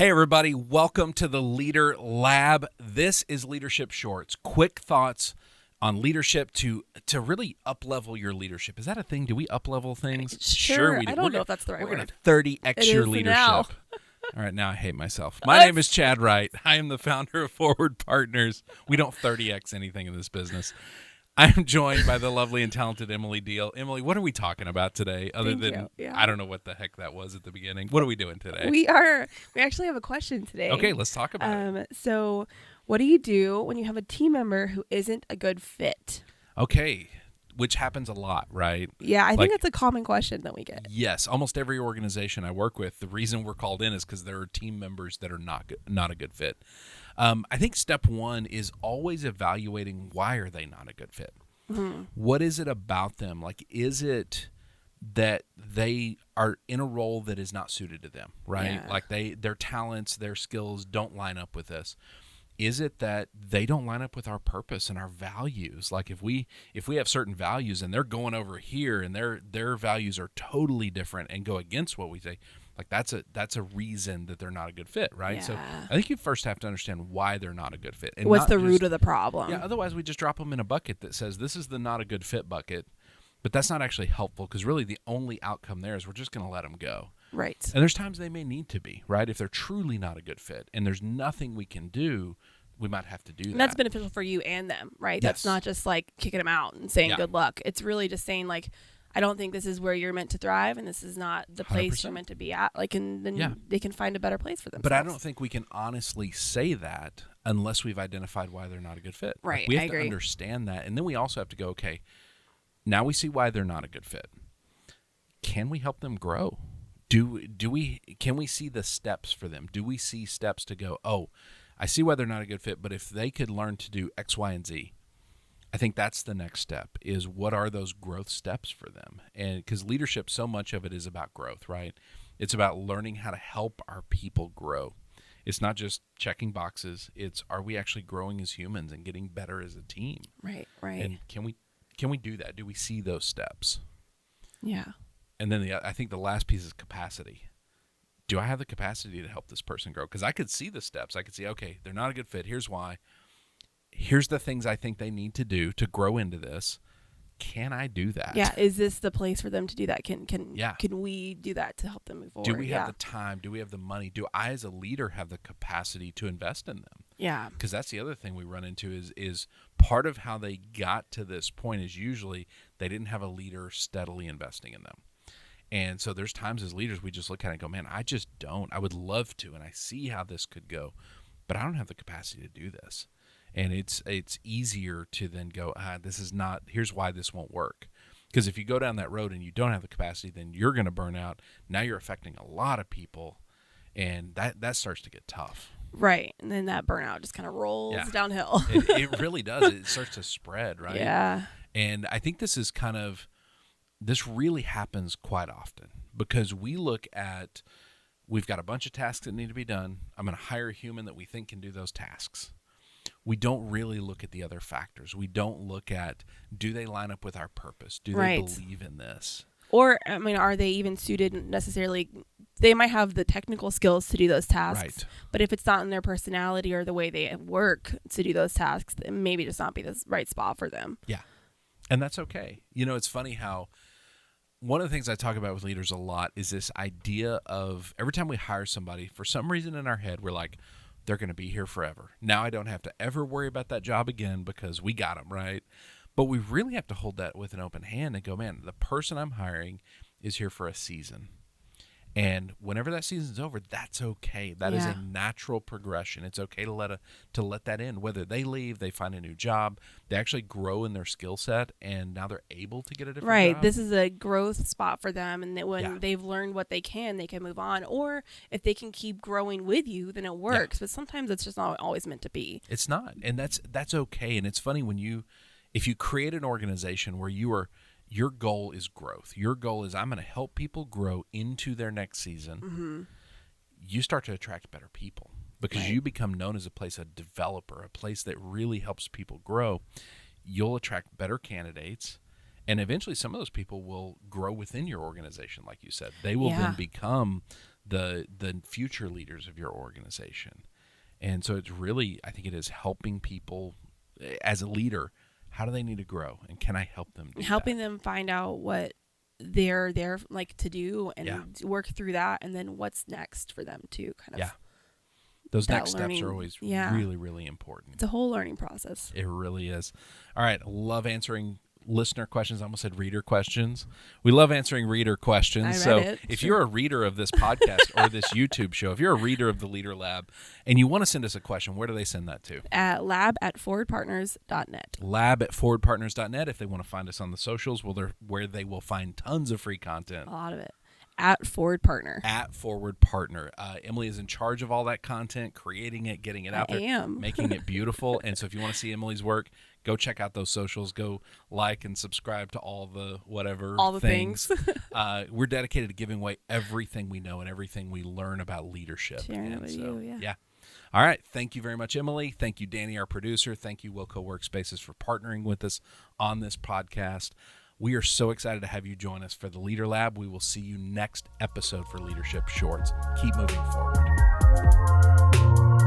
Hey, everybody. Welcome to the Leader Lab. This is Leadership Shorts. Quick thoughts on leadership to really up-level your leadership. Is that a thing? Do we up-level things? Sure we do. I don't know if that's the right We're going word. to 30x your is leadership. now. All right, now I hate myself. My name is Chad Wright. I am the founder of Forward Partners. We don't 30x anything in this business. I'm joined by the lovely and talented Emily Deal. Emily, what are we talking about today? Thank you. Yeah. I don't know what the heck that was at the beginning. What are we doing today? We actually have a question today. Okay, let's talk about it. So what do you do when you have a team member who isn't a good fit? Okay, which happens a lot, right? Yeah, I think that's a common question that we get. Yes, almost every organization I work with, the reason we're called in is because there are team members that are not a good fit. I think step one is always evaluating why are they not a good fit. Mm-hmm. What is it about them? Like, is it that they are in a role that is not suited to them, right? Yeah. Like their talents, their skills don't line up with this. Is it that they don't line up with our purpose and our values? Like if we have certain values and they're going over here and their values are totally different and go against what we say, like that's a reason that they're not a good fit, right? Yeah. So I think you first have to understand why they're not a good fit. And What's not the just, root of the problem? Yeah, otherwise we just drop them in a bucket that says this is the not a good fit bucket, but that's not actually helpful because really the only outcome there is we're just going to let them go. Right. And there's times they may need to be, right? If they're truly not a good fit and there's nothing we can do, we might have to do that. And that's beneficial for you and them, right? Yes. That's not just like kicking them out and saying good luck. It's really just saying like, I don't think this is where you're meant to thrive and this is not the place 100%. you're meant to be at. Like, and then they can find a better place for themselves. But I don't think we can honestly say that unless we've identified why they're not a good fit. Right, Like, we have I to agree. understand that. And then we also have to go, okay, now we see why they're not a good fit. Can we help them grow? Can we see the steps for them? Do we see steps to go, oh, I see why they're not a good fit, but if they could learn to do X, Y, and Z, I think that's the next step is what are those growth steps for them? And because leadership, so much of it is about growth, right? It's about learning how to help our people grow. It's not just checking boxes. It's are we actually growing as humans and getting better as a team? Right. And can we do that? Do we see those steps? Yeah. And then I think the last piece is capacity. Do I have the capacity to help this person grow? Because I could see the steps. I could see, okay, they're not a good fit. Here's why. Here's the things I think they need to do to grow into this. Can I do that? Yeah. Is this the place for them to do that? Can we do that to help them move forward? Do we have the time? Do we have the money? Do I as a leader have the capacity to invest in them? Yeah. Because that's the other thing we run into is part of how they got to this point is usually they didn't have a leader steadily investing in them. And so there's times as leaders we just look at it and go, man, I just don't. I would love to, and I see how this could go, but I don't have the capacity to do this. And it's easier to then go, here's why this won't work. Because if you go down that road and you don't have the capacity, then you're going to burn out. Now you're affecting a lot of people, and that starts to get tough. Right. And then that burnout just kind of rolls downhill. It really does. It starts to spread, right? Yeah. And I think this really happens quite often because we've got a bunch of tasks that need to be done. I'm going to hire a human that we think can do those tasks. We don't really look at the other factors. We don't look at, do they line up with our purpose? Do they believe in this? Or, I mean, are they even suited necessarily? They might have the technical skills to do those tasks, Right. But if it's not in their personality or the way they work to do those tasks, then maybe just not be the right spot for them. Yeah. And that's okay. You know, it's funny how one of the things I talk about with leaders a lot is this idea of every time we hire somebody, for some reason in our head, we're like, they're going to be here forever. Now I don't have to ever worry about that job again because we got them, right? But we really have to hold that with an open hand and go, man, the person I'm hiring is here for a season. And whenever that season's over, that's okay. That is a natural progression. It's okay to let that in. Whether they leave, they find a new job, they actually grow in their skill set, and now they're able to get a different job. This is a growth spot for them, and that when they've learned what they can move on. Or if they can keep growing with you, then it works. But sometimes it's just not always meant to be. It's not, and that's okay. And it's funny if you create an organization where your goal is growth. Your goal is I'm going to help people grow into their next season. Mm-hmm. You start to attract better people because you become known as a place, a developer, a place that really helps people grow. You'll attract better candidates, and eventually some of those people will grow within your organization, like you said. They will then become the future leaders of your organization. And so it's really, I think it is helping people as a leader. How do they need to grow, and can I help them do helping that? them find out what they're there like to do and Yeah. work through that, and then what's next for them to kind of Yeah. Those that next learning. steps are always Yeah. really, really important. It's a whole learning process. It really is. All right. Love answering listener questions. I almost said reader questions. We love answering reader questions. I read So it. if Sure. you're a reader of this podcast or this YouTube show, if you're a reader of the Leader Lab and you want to send us a question, where do they send that to? At lab@forwardpartners.net. lab@forwardpartners.net. If they want to find us on the socials, where they will find tons of free content. A lot of it. At Forward Partner. At Forward Partner. Emily is in charge of all that content, creating it, getting it out there, am. making it beautiful. And so if you want to see Emily's work, go check out those socials. Go like and subscribe to all the whatever All the things. We're dedicated to giving away everything we know and everything we learn about leadership. Sharing it And with so, you, yeah. All right. Thank you very much, Emily. Thank you, Danny, our producer. Thank you, Wilco Workspaces, for partnering with us on this podcast. We are so excited to have you join us for the Leader Lab. We will see you next episode for Leadership Shorts. Keep moving forward.